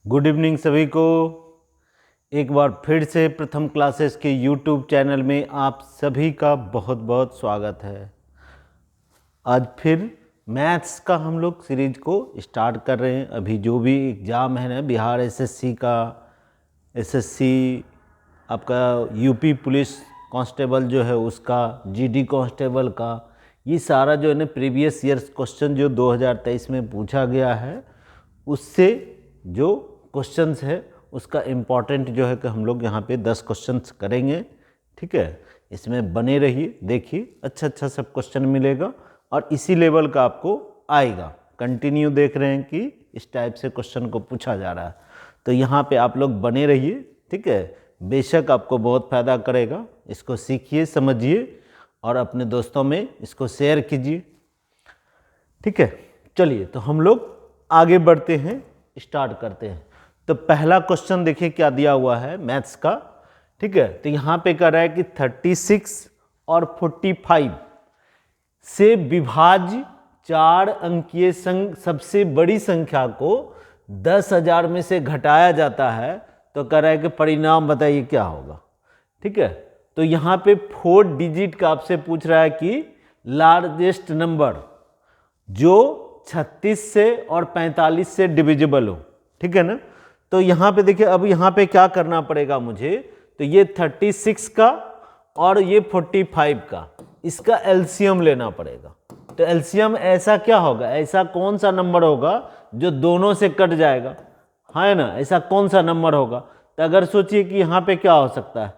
Good evening सभी को। एक बार फिर से प्रथम क्लासेस के यूट्यूब चैनल में आप सभी का बहुत बहुत स्वागत है। आज फिर मैथ्स का हम लोग सीरीज को स्टार्ट कर रहे हैं। अभी जो भी एग्ज़ाम है ना, बिहार एसएससी का, एसएससी आपका यूपी पुलिस कांस्टेबल जो है उसका, जीडी कांस्टेबल का, ये सारा जो है ना प्रीवियस ईयर्स क्वेश्चन जो 2023 में पूछा गया है उससे जो क्वेश्चंस है उसका इम्पॉर्टेंट जो है कि हम लोग यहाँ पे 10 क्वेश्चंस करेंगे। ठीक है, इसमें बने रहिए, देखिए अच्छा सब क्वेश्चन मिलेगा और इसी लेवल का आपको आएगा। कंटिन्यू देख रहे हैं कि इस टाइप से क्वेश्चन को पूछा जा रहा है, तो यहाँ पे आप लोग बने रहिए। ठीक है, बेशक आपको बहुत फ़ायदा करेगा। इसको सीखिए, समझिए और अपने दोस्तों में इसको शेयर कीजिए। ठीक है, चलिए तो हम लोग आगे बढ़ते हैं, स्टार्ट करते हैं। तो पहला क्वेश्चन देखिए क्या दिया हुआ है मैथ्स का। ठीक है, तो यहाँ पे कह रहा है कि 36 और 45 से विभाज्य 4 अंकीय सबसे बड़ी संख्या को 10,000 में से घटाया जाता है, तो कह रहा है कि परिणाम बताइए क्या होगा। ठीक है, तो यहाँ पे 4 डिजिट का आपसे पूछ रहा है कि लार्जेस्ट नंबर जो 36 से और 45 से डिविजिबल हो। ठीक है ना, तो यहाँ पे देखिए, अब यहाँ पे क्या करना पड़ेगा मुझे, तो ये 36 का और ये 45 का, इसका एलसीएम लेना पड़ेगा। तो एलसीएम ऐसा क्या होगा, ऐसा कौन सा नंबर होगा जो दोनों से कट जाएगा, है ना, ऐसा कौन सा नंबर होगा। तो अगर सोचिए कि यहाँ पे क्या हो सकता है,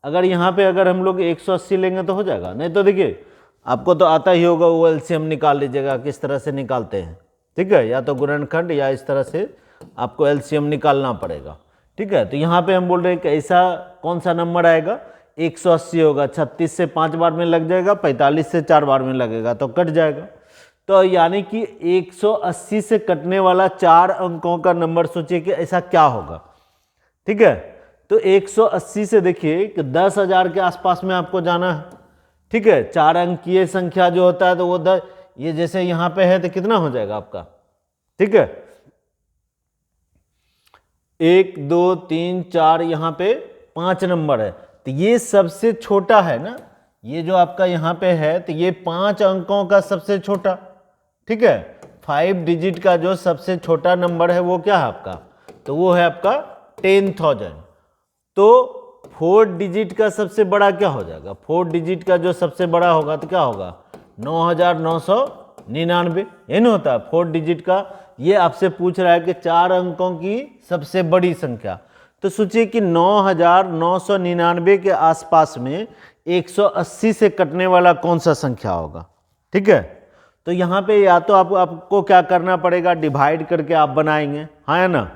अगर यहाँ पे अगर हम लोग 180 लेंगे तो हो जाएगा। नहीं तो देखिए, आपको तो आता ही होगा, वो एलसीएम निकाल लीजिएगा, किस तरह से निकालते हैं। ठीक है, या तो गुणनखंड या इस तरह से आपको एलसीएम निकालना पड़ेगा। ठीक है, तो यहाँ पे हम बोल रहे हैं कि ऐसा कौन सा नंबर आएगा, 180 होगा। 36 से 5 बार में लग जाएगा, 45 से 4 बार में लगेगा तो कट जाएगा। तो यानी कि 180 से कटने वाला 4 अंकों का नंबर, सोचिए कि ऐसा क्या होगा। ठीक है, तो 180 से देखिए कि 10,000 के आसपास में आपको जाना है। ठीक है, 4 अंकीय संख्या जो होता है तो वो ये जैसे यहाँ पे है तो कितना हो जाएगा आपका। ठीक है, 1 2 3 4, यहाँ पे 5 नंबर है, तो ये सबसे छोटा है ना, ये जो आपका यहाँ पे है, तो ये 5 अंकों का सबसे छोटा। ठीक है, 5 डिजिट का जो सबसे छोटा नंबर है वो क्या है आपका, तो वो है आपका 10,000। तो 4 डिजिट का सबसे बड़ा क्या हो जाएगा, 4 डिजिट का जो सबसे बड़ा होगा तो क्या होगा, 9,999। ये नहीं होता 4 डिजिट का। ये आपसे पूछ रहा है कि 4 अंकों की सबसे बड़ी संख्या, तो सोचिए कि 9,999 के आसपास में 180 से कटने वाला कौन सा संख्या होगा। ठीक है, तो यहाँ पे या तो आपको क्या करना पड़ेगा, डिवाइड करके आप बनाएंगे, हाँ है ना।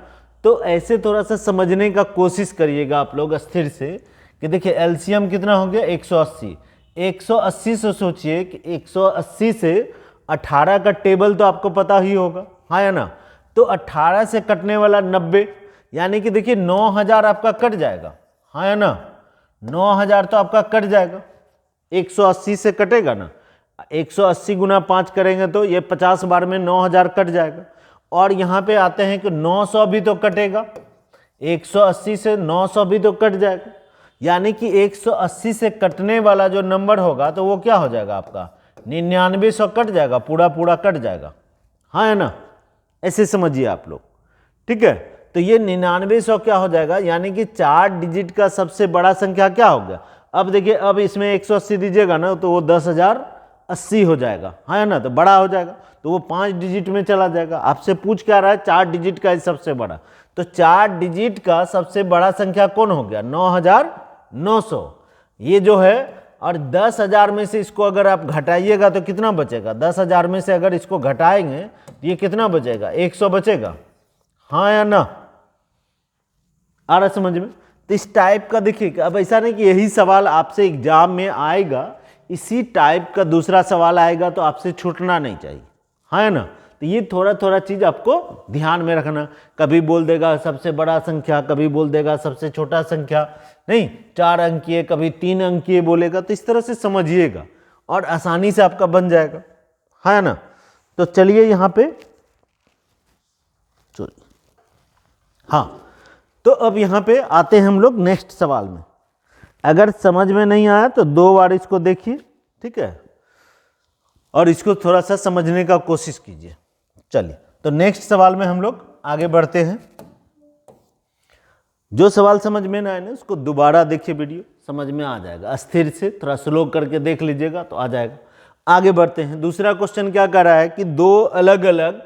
तो ऐसे थोड़ा सा समझने का कोशिश करिएगा आप लोग स्थिर से, कि देखिए एलसीएम कितना हो गया, 180। 180 से सोचिए कि 180 से 18 का टेबल तो आपको पता ही होगा, हाँ है ना। तो 18 से कटने वाला 90, यानी कि देखिए 9,000 आपका कट जाएगा, हाँ है ना। 9,000 तो आपका कट जाएगा, 180 से कटेगा ना। 180 गुना 5 करेंगे तो ये 50 बार में 9,000 कट जाएगा। और यहाँ पे आते हैं कि 900 भी तो कटेगा, 180 से 900 भी तो कट जाएगा, यानी कि 180 से कटने वाला जो नंबर होगा तो वो क्या हो जाएगा आपका, 9900 कट जाएगा, पूरा कट जाएगा, हाँ है ना। ऐसे समझिए आप लोग। ठीक है, तो ये 9900 क्या हो जाएगा, यानी कि 4 डिजिट का सबसे बड़ा संख्या क्या हो गया। अब देखिए, अब इसमें 180 दीजिएगा ना तो वो 10,080 हो जाएगा, हाँ है ना, तो बड़ा हो जाएगा, तो वो 5 डिजिट में चला जाएगा। आपसे पूछ क्या रहा है, 4 डिजिट का सबसे बड़ा, तो 4 डिजिट का सबसे बड़ा संख्या कौन हो गया, 9,900 ये जो है। और 10,000 में से इसको अगर आप घटाइएगा तो कितना बचेगा, 10,000 में से अगर इसको घटाएंगे तो ये कितना बचेगा, 100 बचेगा, हाँ या ना। आ रहा समझ में। तो इस टाइप का देखिए, अब ऐसा नहीं कि यही सवाल आपसे एग्जाम में आएगा, इसी टाइप का दूसरा सवाल आएगा तो आपसे छूटना नहीं चाहिए, हाँ है ना। तो ये थोड़ा चीज आपको ध्यान में रखना, कभी बोल देगा सबसे बड़ा संख्या, कभी बोल देगा सबसे छोटा संख्या, नहीं 4 अंकीय, कभी 3 अंकीय बोलेगा, तो इस तरह से समझिएगा और आसानी से आपका बन जाएगा, है ना। तो चलिए यहाँ पे हाँ, तो अब यहाँ पे आते हैं हम लोग नेक्स्ट सवाल में। अगर समझ में नहीं आया तो 2 बार इसको देखिए, ठीक है, और इसको थोड़ा सा समझने का कोशिश कीजिए। चलिए, तो नेक्स्ट सवाल में हम लोग आगे बढ़ते हैं। जो सवाल समझ में ना आए ना उसको दोबारा देखिए, वीडियो समझ में आ जाएगा। स्थिर से थोड़ा स्लो करके देख लीजिएगा तो आ जाएगा। आगे बढ़ते हैं। दूसरा क्वेश्चन क्या कर रहा है कि 2 अलग अलग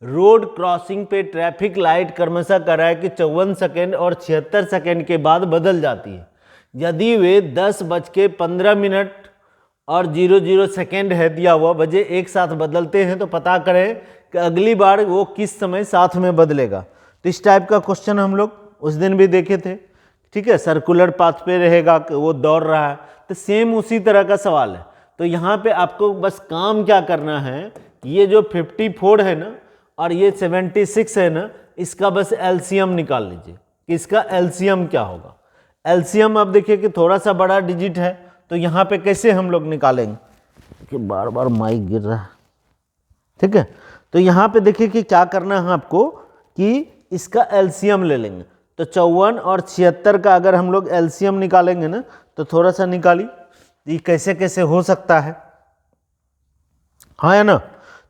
रोड क्रॉसिंग पे ट्रैफिक लाइट क्रमशः कर रहा है कि 54 सेकेंड और 76 सेकेंड के बाद बदल जाती है। यदि वे 10:15 और 00 सेकेंड है दिया हुआ बजे एक साथ बदलते हैं तो पता करें कि अगली बार वो किस समय साथ में बदलेगा। तो इस टाइप का क्वेश्चन हम लोग उस दिन भी देखे थे, ठीक है। सर्कुलर पाथ पे रहेगा कि वो दौड़ रहा है, तो सेम उसी तरह का सवाल है। तो यहाँ पे आपको बस काम क्या करना है, ये जो 54 है ना और ये 76 है ना, इसका बस एलसीएम निकाल लीजिए कि इसका एलसीएम क्या होगा। एलसीएम अब देखिए कि थोड़ा सा बड़ा डिजिट है, तो यहाँ पे कैसे हम लोग निकालेंगे कि बार बार माइक गिर रहा है, ठीक है। तो यहाँ पे देखिए कि क्या करना है आपको कि इसका एलसीएम ले लेंगे। तो 54 और 76 का अगर हम लोग एलसीएम निकालेंगे ना, तो थोड़ा सा निकाली, ये कैसे कैसे हो सकता है, हाँ है ना।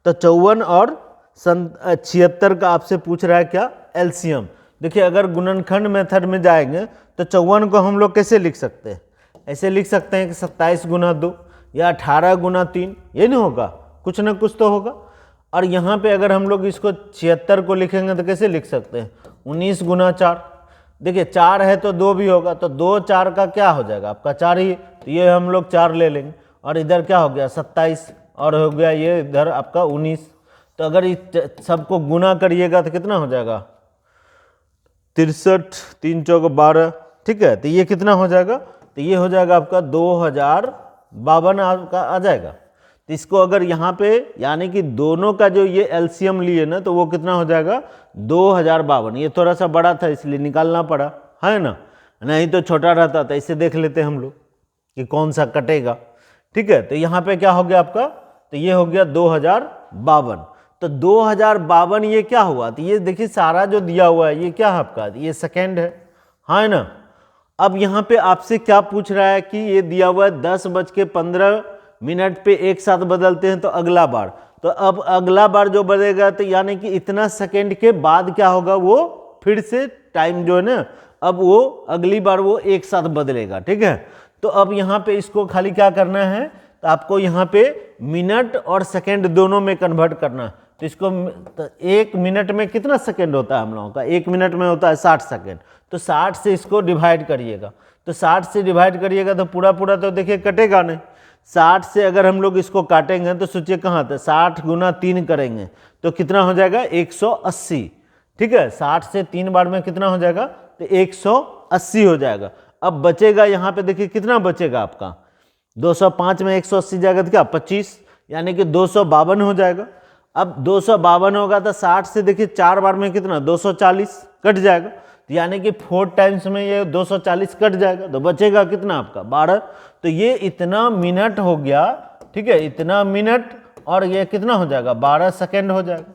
तो 54 और 76 का आपसे पूछ रहा है क्या, एलसीएम। देखिए अगर गुणनखंड मेथड में जाएंगे तो 54 को हम लोग कैसे लिख सकते हैं, ऐसे लिख सकते हैं कि 27 गुना 2 या 18 गुना 3, ये नहीं होगा, कुछ ना कुछ तो होगा। और यहाँ पे अगर हम लोग इसको 76 को लिखेंगे तो कैसे लिख सकते हैं, 19 गुना 4। देखिए 4 है तो 2 भी होगा, तो 2 4 का क्या हो जाएगा आपका 4 ही, तो ये हम लोग 4 ले लेंगे। और इधर क्या हो गया 27 और हो गया ये इधर आपका 19। तो अगर इस सबको गुना करिएगा तो कितना हो जाएगा 63, 3 चौक 12, ठीक है। तो ये कितना हो जाएगा, तो ये हो जाएगा आपका 2052 आपका आ जाएगा। तो इसको अगर यहाँ पे यानी कि दोनों का जो ये एलसीएम लिए ना, तो वो कितना हो जाएगा 2052। ये थोड़ा सा बड़ा था इसलिए निकालना पड़ा, है ना, नहीं तो छोटा रहता था। इसे देख लेते हम लोग कि कौन सा कटेगा, ठीक है। तो यहाँ पे क्या हो गया आपका, तो ये हो गया 2052। तो 2052 ये क्या हुआ, तो ये देखिए सारा जो दिया हुआ है ये क्या है आपका, ये सेकेंड है, हाँ ना। अब यहाँ पे आपसे क्या पूछ रहा है कि ये दिया हुआ है 10:15 पे एक साथ बदलते हैं तो अगला बार, तो अब अगला बार जो बदलेगा तो यानी कि इतना सेकेंड के बाद क्या होगा, वो फिर से टाइम जो है ना, अब वो अगली बार वो एक साथ बदलेगा, ठीक है। तो अब यहाँ पे इसको खाली क्या करना है, तो आपको यहाँ पे मिनट और सेकेंड दोनों में कन्वर्ट करना है। तो इसको तो 1 मिनट में कितना सेकेंड होता है हम लोगों का, 1 मिनट में होता है 60 सेकेंड। तो 60 से इसको डिवाइड करिएगा, तो 60 से डिवाइड करिएगा तो पूरा पूरा तो देखिए कटेगा नहीं। 60 से अगर हम लोग इसको काटेंगे तो सोचिए कहाँ था, 60 गुना 3 करेंगे तो कितना हो जाएगा 180, ठीक है। 60 से 3 बार में कितना हो जाएगा, तो 180 हो जाएगा। अब बचेगा यहाँ पे देखिए कितना बचेगा आपका, 205 में 180 जाएगा तो क्या 25, यानी कि 252 हो जाएगा। अब 252 होगा तो 60 से देखिए 4 बार में कितना 240 कट जाएगा, तो यानी कि 4 टाइम्स में ये 240 कट जाएगा, तो बचेगा कितना आपका 12। तो ये इतना मिनट हो गया, ठीक है, इतना मिनट और ये कितना हो जाएगा 12 सेकेंड हो जाएगा,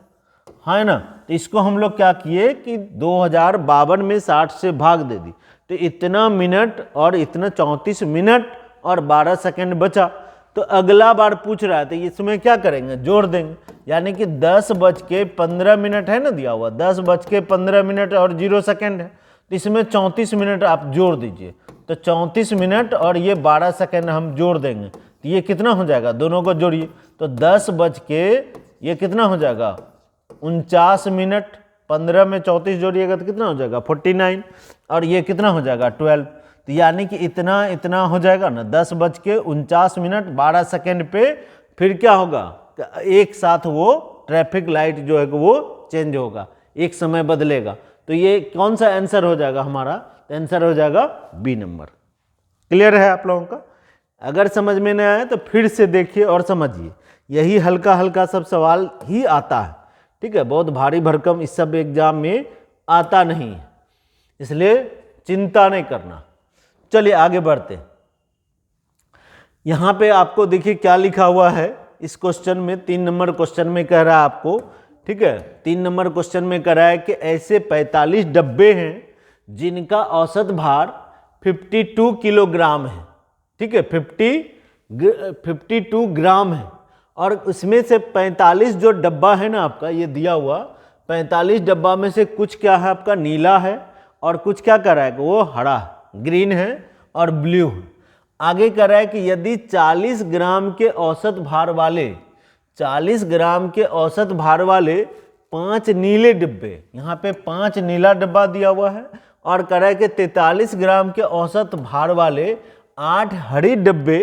है ना। तो इसको हम लोग क्या किए कि 2052 में 60 से भाग दे दी, तो इतना मिनट और इतना 34 मिनट और 12 सेकेंड बचा। तो अगला बार पूछ रहा है तो इसमें क्या करेंगे, जोड़ देंगे, यानी कि 10:15 है ना दिया हुआ, 10:15 और 0 सेकेंड है, तो इसमें 34 मिनट आप जोड़ दीजिए। तो 34 मिनट और ये 12 सेकेंड हम जोड़ देंगे, तो ये कितना हो जाएगा, दोनों को जोड़िए, तो 10 बज के ये कितना हो जाएगा 49 मिनट, 15 में 34 जोड़िएगा तो कितना हो जाएगा 49, और ये कितना हो जाएगा 12। तो यानी कि इतना इतना हो जाएगा ना, 10:49 मिनट 12 सेकेंड पे फिर क्या होगा, एक साथ वो ट्रैफिक लाइट जो है वो चेंज होगा, एक समय बदलेगा। तो ये कौन सा आंसर हो जाएगा हमारा, तो आंसर हो जाएगा बी नंबर। क्लियर है आप लोगों का? अगर समझ में नहीं आया तो फिर से देखिए और समझिए, यही हल्का हल्का सब सवाल ही आता है, ठीक है, बहुत भारी भरकम इस सब एग्जाम में आता नहीं है, इसलिए चिंता नहीं करना। चलिए आगे बढ़ते हैं। यहां पे आपको देखिए क्या लिखा हुआ है इस क्वेश्चन में, 3 नंबर क्वेश्चन में कह रहा है आपको, ठीक है, 3 नंबर क्वेश्चन में करा है कि ऐसे 45 डब्बे हैं जिनका औसत भार 52 किलोग्राम है। ठीक है, 52 ग्राम है, और उसमें से 45 जो डब्बा है ना आपका, ये दिया हुआ 45 डब्बा में से कुछ क्या है आपका नीला है, और कुछ क्या कर रहा है वो हरा ग्रीन है और ब्लू है। आगे कर रहा है कि यदि 40 ग्राम के औसत भार वाले 40 ग्राम के औसत भार वाले 5 नीले डिब्बे, यहाँ पे 5 नीला डब्बा दिया हुआ है, और कह रहा है कि 43 ग्राम के औसत भार वाले 8 हरी डब्बे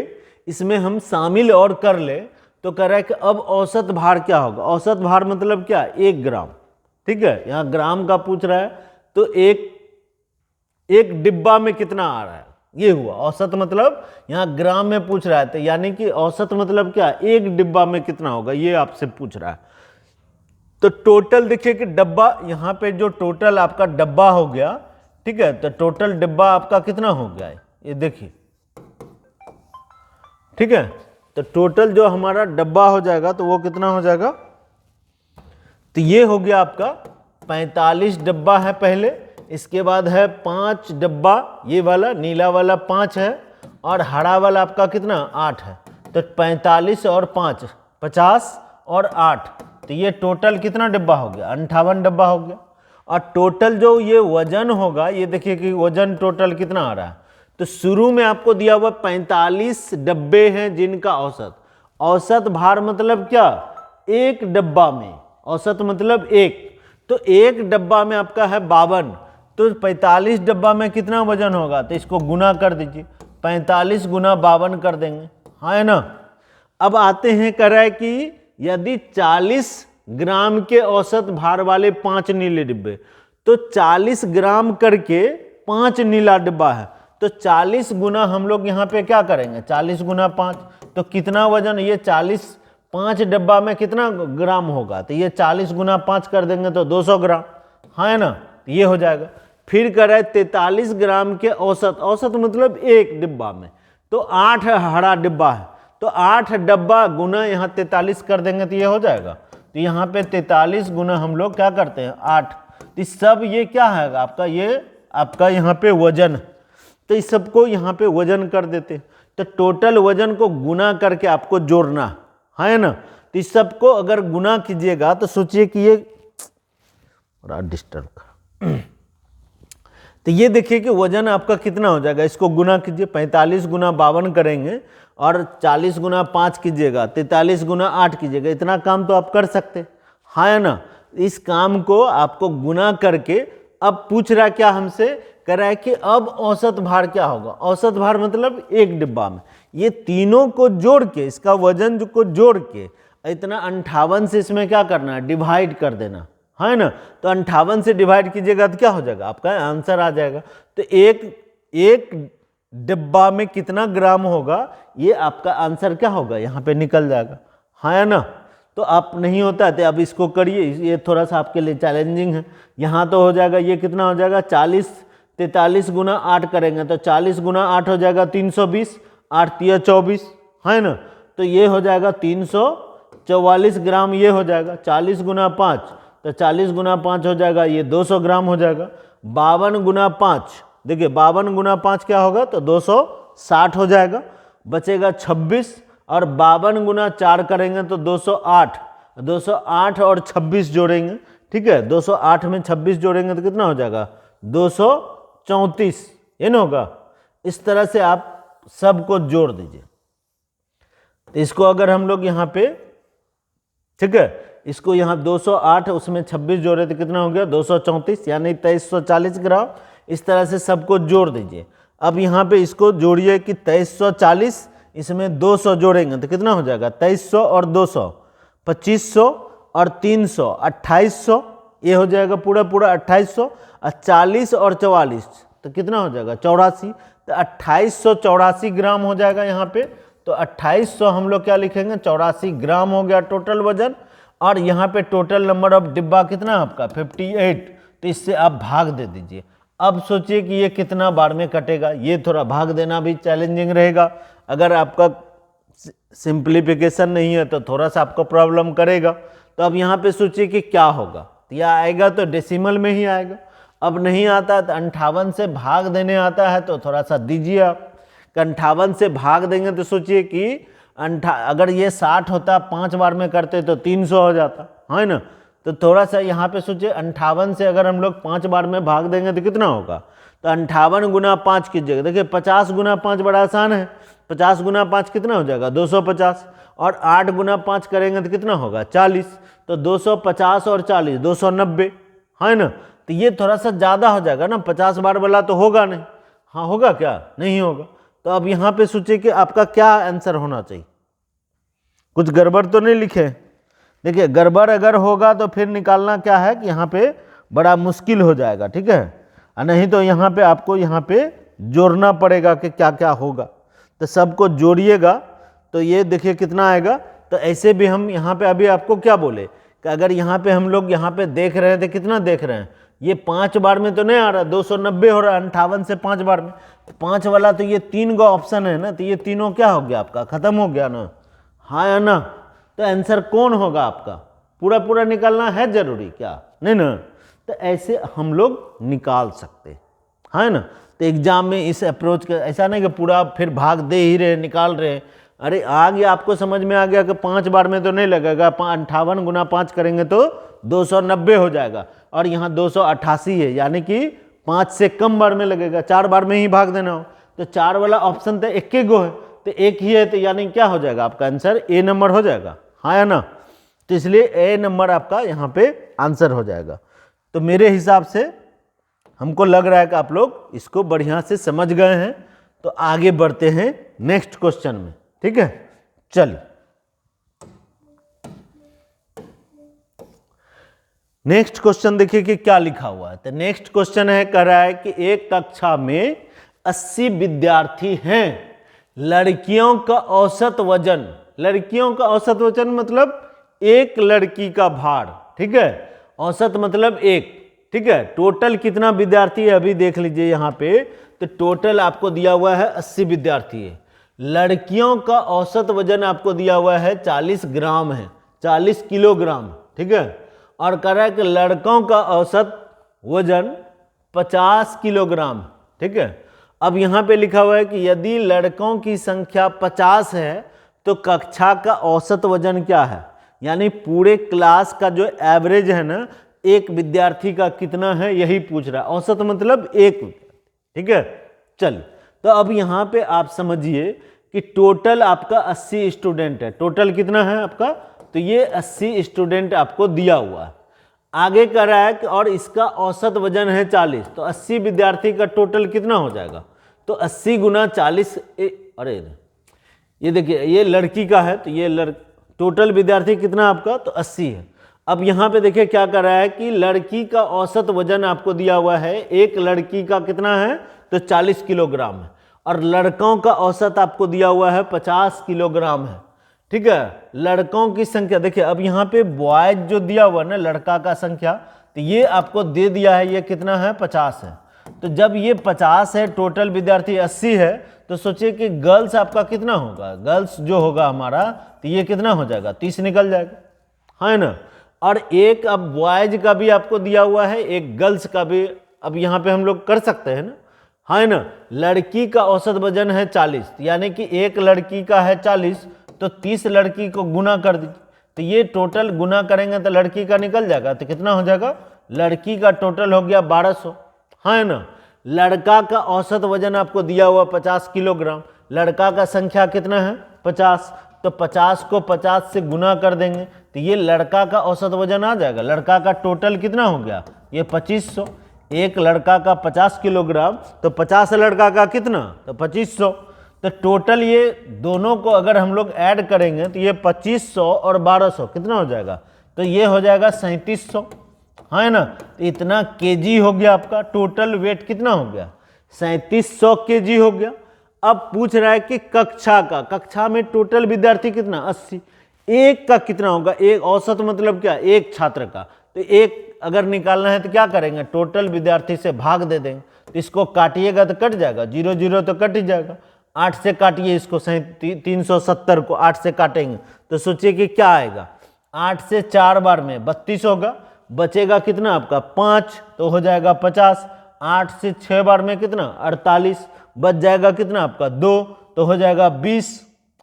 इसमें हम शामिल और कर ले, तो कह रहा है कि अब औसत भार क्या होगा। औसत भार मतलब क्या, 1 ग्राम। ठीक है, यहाँ ग्राम का पूछ रहा है, तो एक डिब्बा में कितना आ रहा है, ये हुआ औसत। मतलब यहाँ ग्राम में पूछ रहा है, तो यानी कि औसत मतलब क्या, 1 डिब्बा में कितना होगा, ये आपसे पूछ रहा है। तो टोटल देखिए कि डब्बा, यहाँ पे जो टोटल आपका डब्बा हो गया, ठीक है, तो टोटल डिब्बा आपका कितना हो गया है, ये देखिए। ठीक है, तो टोटल जो हमारा डब्बा हो जाएगा तो वो कितना हो जाएगा, तो ये हो गया आपका 45 डब्बा है पहले, इसके बाद है 5 डब्बा, ये वाला नीला वाला 5 है, और हरा वाला आपका कितना 8 है। तो 45 और 5 50 और 8, तो ये टोटल कितना डब्बा हो गया, 58 डब्बा हो गया। और टोटल जो ये वजन होगा, ये देखिए कि वजन टोटल कितना आ रहा है। तो शुरू में आपको दिया हुआ 45 डब्बे हैं जिनका औसत भार मतलब क्या, 1 डब्बा में, औसत मतलब 1, तो 1 डब्बा में आपका है 52, तो 45 डब्बा में कितना वजन होगा, तो इसको गुना कर दीजिए, 45 गुना 52 कर देंगे, हाँ है ना। अब आते हैं, कह रहा है कि यदि 40 ग्राम के औसत भार वाले 5 नीले डिब्बे, तो 40 ग्राम करके 5 नीला डिब्बा है, तो 40 गुना हम लोग यहाँ पे क्या करेंगे, 40 गुना 5, तो कितना वजन, ये 40 5 डब्बा में कितना ग्राम होगा, तो ये 40 गुना 5 कर देंगे तो 200 ग्राम, हाँ है ना, तो ये हो जाएगा। फिर कह रहा है 43 ग्राम के औसत मतलब 1 डिब्बा में, तो 8 हरा डिब्बा है, तो 8 डब्बा गुना यहाँ 43 कर देंगे तो ये हो जाएगा। तो यहाँ पे 43 गुना हम लोग क्या करते हैं 8, तो सब ये क्या है आपका, ये आपका यहाँ पे वजन, तो इस सबको यहाँ पे वजन कर देते, तो टोटल वजन को गुना करके आपको जोड़ना है ना। तो इस सबको अगर गुना कीजिएगा तो सोचिए कि ये बड़ा डिस्टर्ब का तो ये देखिए कि वजन आपका कितना हो जाएगा, इसको गुना कीजिए, 45 गुना 52 करेंगे और 40 गुना 5 कीजिएगा, 43 गुना 8 कीजिएगा, इतना काम तो आप कर सकते, हाँ है ना। इस काम को आपको गुना करके, अब पूछ रहा क्या हमसे, कह रहा है कि अब औसत भार क्या होगा। औसत भार मतलब 1 डिब्बा में, ये तीनों को जोड़ के, इसका वजन को जोड़ के इतना 58 से इसमें क्या करना है, डिवाइड कर देना, है ना। तो 58 से डिवाइड कीजिएगा तो क्या हो जाएगा, आपका आंसर आ जाएगा। तो एक डिब्बा में कितना ग्राम होगा, ये आपका आंसर क्या होगा, यहाँ पे निकल जाएगा, हाँ ना। तो आप नहीं होता तो अब इसको करिए, ये थोड़ा सा आपके लिए चैलेंजिंग है। यहाँ तो हो जाएगा, ये कितना हो जाएगा 40, 43 गुना 8 करेंगे तो 40 गुना 8 हो जाएगा 320, 8 तिया 24, है ना। तो ये हो जाएगा 344 ग्राम, ये हो जाएगा 40 गुना 5, तो 40 गुना 5 हो जाएगा ये 200 ग्राम हो जाएगा। 52 गुना 5, देखिए 52 गुना 5 क्या होगा, तो 260 हो जाएगा, बचेगा 26, और 52 गुना 4 करेंगे तो 208, 208 और 26 जोड़ेंगे, ठीक है, 208 में 26 जोड़ेंगे तो कितना हो जाएगा 234, ये ना होगा। इस तरह से आप सबको जोड़ दीजिए। इसको अगर हम लोग यहाँ पे, ठीक है, इसको यहाँ 208 उसमें 26 जोड़े तो कितना हो गया 234, यानी 2340 ग्राम। इस तरह से सबको जोड़ दीजिए। अब यहाँ पे इसको जोड़िए कि 2340, इसमें 200 जोड़ेंगे तो कितना हो जाएगा 2300 और 200 2500 और 300 2800, ये हो जाएगा पूरा 2800, और 40 और 44 तो कितना हो जाएगा 84, तो 2884 ग्राम हो जाएगा यहाँ पे। तो 2800 हम लोग क्या लिखेंगे 84 ग्राम हो गया टोटल वजन। और यहाँ पे टोटल नंबर ऑफ डिब्बा कितना आपका 58, तो इससे आप भाग दे दीजिए। अब सोचिए कि ये कितना बार में कटेगा, ये थोड़ा भाग देना भी चैलेंजिंग रहेगा। अगर आपका सिंप्लीफिकेशन नहीं है तो थोड़ा सा आपको प्रॉब्लम करेगा। तो अब यहाँ पे सोचिए कि क्या होगा, तो यह आएगा तो डेसिमल में ही आएगा। अब नहीं आता तो 58 से भाग देने आता है तो थोड़ा सा दीजिए आप। 58 से भाग देंगे तो सोचिए कि अगर ये 60 होता 5 बार में करते तो 300 हो जाता है ना। तो थोड़ा सा यहाँ पे सोचिए 58 से अगर हम लोग 5 बार में भाग देंगे तो कितना होगा, तो 58 गुना 5 कीजिएगा। देखिए 50 गुना 5 बड़ा आसान है, 50 गुना 5 कितना हो जाएगा 250, और 8 गुना 5 करेंगे तो कितना होगा 40, तो 250 और 40 290 है ना। तो ये थोड़ा सा ज़्यादा हो जाएगा ना, 50 बार वाला तो होगा नहीं, हाँ होगा क्या, नहीं होगा। तो अब यहाँ पे सोचिए कि आपका क्या आंसर होना चाहिए, कुछ गड़बड़ तो नहीं लिखे। देखिए गड़बड़ अगर होगा तो फिर निकालना क्या है कि यहाँ पे बड़ा मुश्किल हो जाएगा, ठीक है, और नहीं तो यहाँ पे आपको यहाँ पे जोड़ना पड़ेगा कि क्या क्या होगा। तो सबको जोड़िएगा तो ये देखिए कितना आएगा। तो ऐसे भी हम यहाँ पे अभी आपको क्या बोले कि अगर यहाँ पे हम लोग यहाँ पे देख रहे हैं तो कितना देख रहे हैं, ये 5 बार में तो नहीं आ रहा, 290 हो रहा है 58 से 5 बार में, 5 वाला तो ये 3 गो ऑप्शन है ना, तो ये तीनों क्या हो गया आपका, खत्म हो गया ना, हाँ या ना। तो आंसर कौन होगा आपका, पूरा पूरा निकालना है जरूरी क्या, नहीं ना। तो ऐसे हम लोग निकाल सकते है ना। तो एग्जाम में इस अप्रोच का ऐसा नहीं कि पूरा फिर भाग दे ही रहे निकाल रहे, अरे आ गया आपको समझ में आ गया कि 5 बार में तो नहीं लगेगा, 58 गुना 5 करेंगे तो 290 हो जाएगा, और यहाँ 288 है, यानी कि 5 से कम बार में लगेगा, 4 बार में ही भाग देना हो। तो 4 वाला ऑप्शन तो एक ही गो है, तो एक ही है, तो यानी क्या हो जाएगा आपका आंसर ए नंबर हो जाएगा, हाँ या ना। तो इसलिए ए नंबर आपका यहाँ पे आंसर हो जाएगा। तो मेरे हिसाब से हमको लग रहा है कि आप लोग इसको बढ़िया से समझ गए हैं। तो आगे बढ़ते हैं नेक्स्ट क्वेश्चन में, ठीक है, चलिए। नेक्स्ट क्वेश्चन देखिए कि क्या लिखा हुआ है। तो नेक्स्ट क्वेश्चन है, कह रहा है कि एक कक्षा में 80 विद्यार्थी हैं, लड़कियों का औसत वजन, लड़कियों का औसत वजन मतलब एक लड़की का भार, ठीक है, औसत मतलब एक, ठीक है। टोटल कितना विद्यार्थी है अभी देख लीजिए यहाँ पे, तो टोटल आपको दिया हुआ है 80 विद्यार्थी है। लड़कियों का औसत वजन आपको दिया हुआ है 40 ग्राम है, 40 किलोग्राम, ठीक है। और कह रहा है कि लड़कों का औसत वजन 50 किलोग्राम, ठीक है। अब यहाँ पे लिखा हुआ है कि यदि लड़कों की संख्या 50 है तो कक्षा का औसत वजन क्या है, यानी पूरे क्लास का जो एवरेज है ना, एक विद्यार्थी का कितना है यही पूछ रहा है, औसत मतलब एक, ठीक है। चल तो अब यहाँ पे आप समझिए कि टोटल आपका 80 स्टूडेंट है, टोटल कितना है आपका, तो ये 80 स्टूडेंट आपको दिया हुआ है। आगे कर रहा है कि और इसका औसत वजन है 40, तो 80 विद्यार्थी का टोटल कितना हो जाएगा, तो 80 गुना 40, अरे ये देखिए ये लड़की का है, तो ये टोटल विद्यार्थी कितना आपका, तो 80 है। अब यहाँ पे देखिए क्या कर रहा है कि लड़की का औसत वजन आपको दिया हुआ है, एक लड़की का कितना है, तो 40 किलोग्राम है, और लड़कों का औसत आपको दिया हुआ है 50 किलोग्राम है, ठीक है। लड़कों की संख्या देखिए, अब यहाँ पे बॉयज जो दिया हुआ है ना लड़का का संख्या, तो ये आपको दे दिया है, ये कितना है 50 है। तो जब ये 50 है, टोटल विद्यार्थी 80 है, तो सोचिए कि गर्ल्स आपका कितना होगा, गर्ल्स जो होगा हमारा, तो ये कितना हो जाएगा 30 निकल जाएगा, है ना। और एक अब बॉयज का भी आपको दिया हुआ है, एक गर्ल्स का भी, अब यहाँ पे हम लोग कर सकते हैं ना, है ना। लड़की का औसत वजन है 40, यानी कि एक लड़की का है 40, तो 30 लड़की को गुना कर दीजिए, तो ये टोटल गुना करेंगे तो लड़की का निकल जाएगा, तो कितना हो जाएगा, लड़की का टोटल हो गया 1200, है ना। लड़का का औसत वजन आपको दिया हुआ 50 किलोग्राम, लड़का का संख्या कितना है 50, तो 50 को 50 से गुना कर देंगे तो ये लड़का का औसत वजन आ जाएगा। लड़का का टोटल कितना हो गया, ये 2500, एक लड़का का 50 किलोग्राम, तो 50 लड़का का कितना, तो 2500। तो टोटल ये दोनों को अगर हम लोग ऐड करेंगे तो ये 2500 और 1200 कितना हो जाएगा, तो ये हो जाएगा 3700, है ना। तो इतना केजी हो गया आपका, टोटल वेट कितना हो गया 3700 केजी हो गया। अब पूछ रहा है कि कक्षा का, कक्षा में टोटल विद्यार्थी कितना 80, एक का कितना होगा, एक औसत मतलब क्या, एक छात्र का, तो एक अगर निकालना है तो क्या करेंगे, टोटल विद्यार्थी से भाग दे देंगे, तो इसको काटिएगा तो कट जाएगा, 0 0 तो कट ही जाएगा, 8 से काटिए इसको, 370 को 8 से काटेंगे तो सोचिए कि क्या आएगा, 8 से 4 बार में 32 होगा, बचेगा कितना आपका 5, तो हो जाएगा 50। 8 से 6 बार में कितना 48, बच जाएगा कितना आपका 2, तो हो जाएगा 20,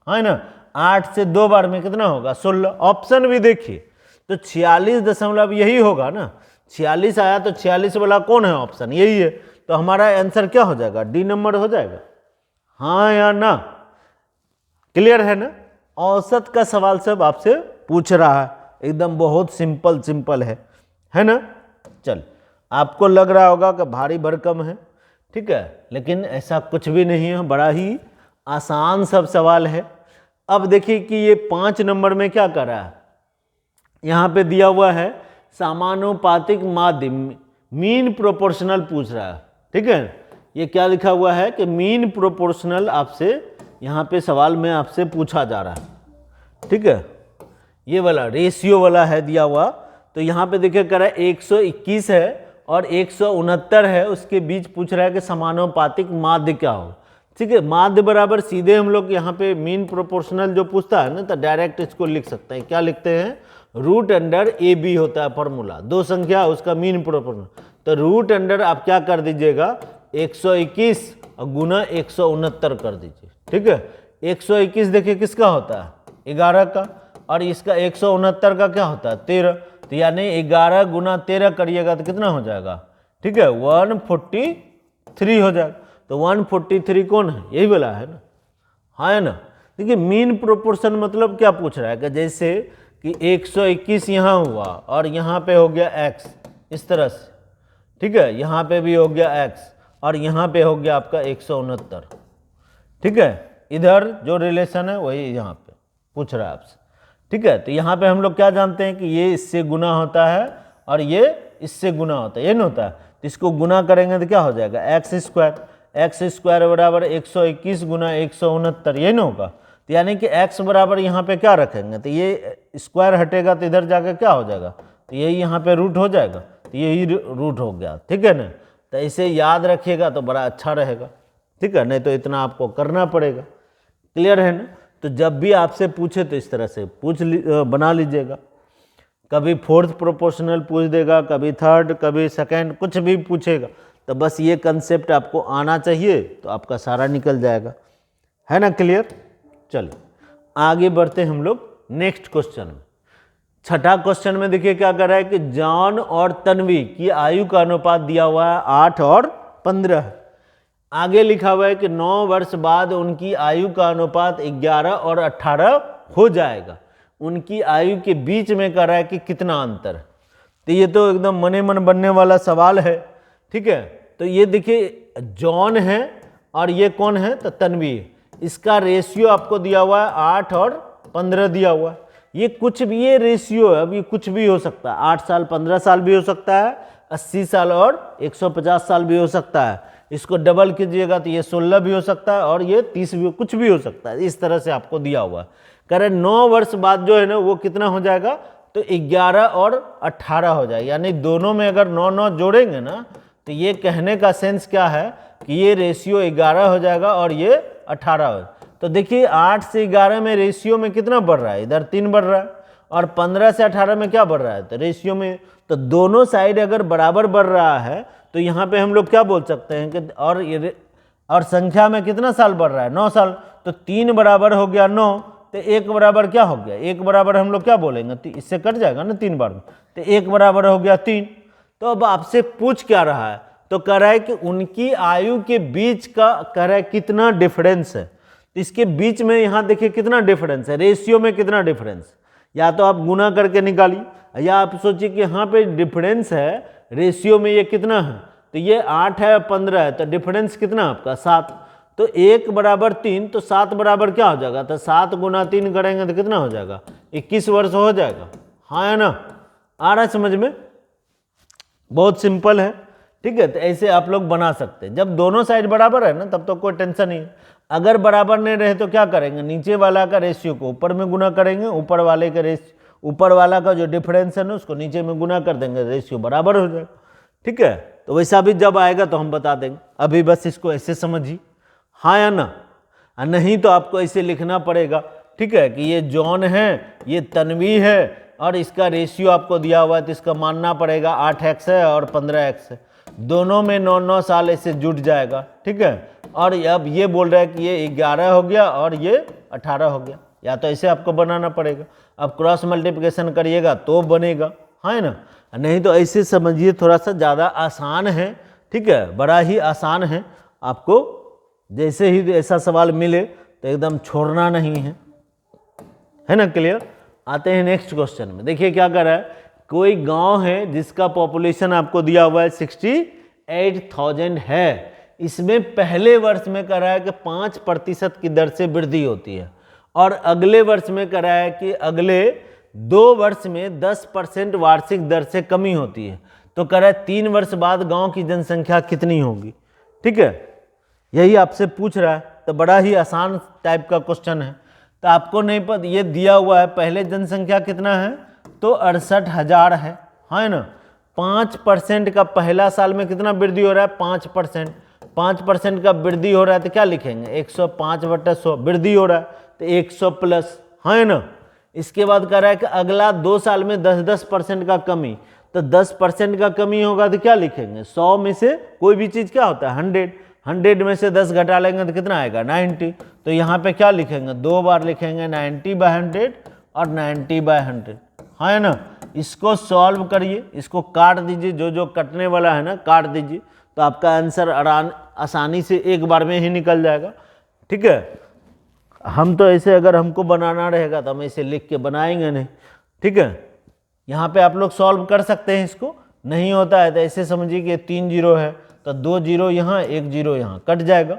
है ना। 8 से 2 बार में कितना होगा 16। ऑप्शन भी देखिए तो 46 दशमलव यही होगा ना, 46 आया तो 46 वाला कौन है ऑप्शन, यही है। तो हमारा आंसर क्या हो जाएगा, डी नंबर हो जाएगा, हाँ या ना। क्लियर है ना। औसत का सवाल सब आपसे पूछ रहा है, एकदम बहुत सिंपल है ना। चल, आपको लग रहा होगा कि भारी भरकम है, ठीक है, लेकिन ऐसा कुछ भी नहीं है, बड़ा ही आसान सब सवाल है। अब देखिए कि ये 5 नंबर में क्या कर रहा है, यहाँ पे दिया हुआ है समानुपातिक माध्य, मीन प्रोपोर्शनल पूछ रहा है, ठीक है। ये क्या लिखा हुआ है कि मीन प्रोपोर्शनल आपसे यहाँ पे सवाल में आपसे पूछा जा रहा है, ठीक है। ये वाला रेशियो वाला है दिया हुआ, तो यहाँ पे देखिए कर रहा है 121 है और 169 है, उसके बीच पूछ रहा है कि समानुपातिक माध्य क्या हो, ठीक है। माध्य बराबर सीधे हम लोग यहाँ पे मीन प्रोपोर्शनल जो पूछता है ना, तो डायरेक्ट इसको लिख सकते हैं। क्या लिखते हैं, रूट अंडर ए बी होता है फॉर्मूला, दो संख्या उसका मीन प्रोपोर्शनल, तो रूट अंडर आप क्या कर दीजिएगा 121 और गुना 169 कर दीजिए, ठीक है। 121 देखिए किसका होता है 11 का, और इसका 169 का क्या होता है 13, तो यानी 11 गुना 13 करिएगा तो कितना हो जाएगा, ठीक है 143 हो जाएगा। तो 143 कौन है, यही वाला है ना, हाँ है ना। देखिए मीन प्रोपोर्शन मतलब क्या पूछ रहा है कि जैसे कि 121 यहाँ हुआ और यहाँ पे हो गया x इस तरह से, ठीक है, यहाँ पे भी हो गया x और यहाँ पे हो गया आपका 169, ठीक है। इधर जो रिलेशन है वही यहाँ पे पूछ रहा है आपसे, ठीक है। तो यहाँ पे हम लोग क्या जानते हैं कि ये इससे गुना होता है और ये इससे गुना होता है, ये नहीं होता है, तो इसको गुना करेंगे तो क्या हो जाएगा एक्स स्क्वायर बराबर 121 गुना 169, ये नहीं होगा। तो यानी कि x बराबर यहाँ पे क्या रखेंगे, तो ये स्क्वायर हटेगा तो इधर जाकर क्या हो जाएगा, तो यही यहाँ पे रूट हो जाएगा, तो यही रूट हो गया, ठीक है ना। तो इसे याद रखिएगा तो बड़ा अच्छा रहेगा, ठीक है, नहीं तो इतना आपको करना पड़ेगा। क्लियर है ना। तो जब भी आपसे पूछे तो इस तरह से बना लीजिएगा, कभी फोर्थ प्रोपोर्शनल पूछ देगा, कभी थर्ड, कभी सेकंड, कुछ भी पूछेगा, तो बस ये कंसेप्ट आपको आना चाहिए तो आपका सारा निकल जाएगा, है ना। क्लियर। चलिए आगे बढ़ते हैं हम लोग नेक्स्ट क्वेश्चन में। छठा क्वेश्चन में देखिए क्या कर रहा है कि जॉन और तन्वी की आयु का अनुपात दिया हुआ है 8 और 15। आगे लिखा हुआ है कि 9 वर्ष बाद उनकी आयु का अनुपात 11 और 18 हो जाएगा। उनकी आयु के बीच में कर रहा है कि कितना अंतर है। तो ये तो एकदम मने मन बनने वाला सवाल है, ठीक है। तो ये देखिए जॉन है और ये कौन है, तो तन्वी है। इसका रेशियो आपको दिया हुआ है 8 और 15 दिया हुआ है। ये कुछ भी, ये रेशियो है, अब ये कुछ भी हो सकता है, 8 साल 15 साल भी हो सकता है, 80 साल और 150 साल भी हो सकता है। इसको डबल कीजिएगा तो ये 16 भी हो सकता है और ये 30 भी, कुछ भी हो सकता है। इस तरह से आपको दिया हुआ है। कह रहे 9 वर्ष बाद जो है ना वो कितना हो जाएगा, तो 11 और 18 हो जाएगा। यानी दोनों में अगर 9 जोड़ेंगे ना, तो ये कहने का सेंस क्या है कि ये रेशियो 11 हो जाएगा और ये 18 हो। तो देखिए 8 से 11 में रेशियो में कितना बढ़ रहा है, इधर 3 बढ़ रहा है, और 15 से 18 में क्या बढ़ रहा है, तो रेशियो में। तो दोनों साइड अगर बराबर बढ़ रहा है तो यहाँ पे हम लोग क्या बोल सकते हैं कि और संख्या में कितना साल बढ़ रहा है, 9 साल। तो 3 बराबर हो गया 9, तो 1 बराबर क्या हो गया, 1 बराबर हम लोग क्या बोलेंगे, तो इससे कट जाएगा ना 3 बार में, तो 1 बराबर हो गया 3। तो अब आपसे पूछ क्या रहा है, तो कह रहा है कि उनकी आयु के बीच का कह रहा है कितना डिफरेंस है। तो इसके बीच में यहाँ देखिए कितना डिफरेंस है, रेशियो में कितना डिफरेंस, या तो आप गुना करके निकालिए या आप सोचिए कि यहाँ पे डिफरेंस है रेशियो में, ये कितना है, तो ये 8 है 15 है, तो डिफरेंस कितना आपका 7। तो 1 बराबर 3, तो 7 बराबर क्या हो जाएगा, तो 7 गुना 3 करेंगे तो कितना हो जाएगा, 21 वर्ष हो जाएगा, हाँ है ना। आ रहा है समझ में, बहुत सिंपल है, ठीक है। तो ऐसे आप लोग बना सकते हैं। जब दोनों साइड बराबर है ना तब तो कोई टेंशन नहीं है। अगर बराबर नहीं रहे तो क्या करेंगे, नीचे वाला का रेशियो को ऊपर में गुना करेंगे, ऊपर वाले के ऊपर वाला का जो डिफरेंस है ना उसको नीचे में गुना कर देंगे, रेशियो बराबर हो जाएगा, ठीक है। तो वैसा भी जब आएगा तो हम बता देंगे, अभी बस इसको ऐसे समझिए, हाँ या ना। नहीं तो आपको ऐसे लिखना पड़ेगा, ठीक है, कि ये जॉन है, ये तन्वी है और इसका रेशियो आपको दिया हुआ है, तो इसका मानना पड़ेगा 8x है और 15x है, दोनों में 9-9 साल ऐसे जुट जाएगा, ठीक है। और अब ये बोल रहा है कि ये 11 हो गया और ये 18 हो गया, या तो ऐसे आपको बनाना पड़ेगा। अब क्रॉस मल्टीप्लिकेशन करिएगा तो बनेगा, है ना, नहीं तो ऐसे समझिए, थोड़ा सा ज़्यादा आसान है, ठीक है, बड़ा ही आसान है। आपको जैसे ही ऐसा सवाल मिले तो एकदम छोड़ना नहीं है ना, क्लियर। आते हैं नेक्स्ट क्वेश्चन में। देखिए क्या कर रहा है, कोई गांव है जिसका पॉपुलेशन आपको दिया हुआ है 68,000 है, इसमें पहले वर्ष में कह रहा है कि 5% की दर से वृद्धि होती है, और अगले वर्ष में कह रहा है कि अगले 2 वर्ष में 10% वार्षिक दर से कमी होती है। तो कह रहा है 3 वर्ष बाद गांव की जनसंख्या कितनी होगी, ठीक है, यही आपसे पूछ रहा है। तो बड़ा ही आसान टाइप का क्वेश्चन है। तो आपको नहीं पता, ये दिया हुआ है पहले जनसंख्या कितना है, तो 68,000 है ना। 5% का पहला साल में कितना वृद्धि हो रहा है, 5%। 5% का वृद्धि हो रहा है तो क्या लिखेंगे, 105/100 वृद्धि हो रहा है, तो 100 प्लस, है ना। इसके बाद कह रहा है कि अगला 2 साल में 10% का कमी, तो 10% का कमी होगा तो क्या लिखेंगे, 100 में से कोई भी चीज़ क्या होता है 100 में से 10 घटा लेंगे तो कितना आएगा 90। तो यहाँ पे क्या लिखेंगे, 2 बार लिखेंगे 90/100 और 90/100, है ना। इसको सॉल्व करिए, इसको काट दीजिए, जो जो कटने वाला है ना काट दीजिए, तो आपका आंसर आसानी से एक बार में ही निकल जाएगा, ठीक है। हम तो ऐसे अगर हमको बनाना रहेगा तो हम ऐसे लिख के बनाएंगे नहीं, ठीक है। यहाँ पे आप लोग सॉल्व कर सकते हैं, इसको नहीं होता है तो ऐसे समझिए कि 3 जीरो है, तो 2 जीरो यहाँ 1 जीरो यहाँ कट जाएगा,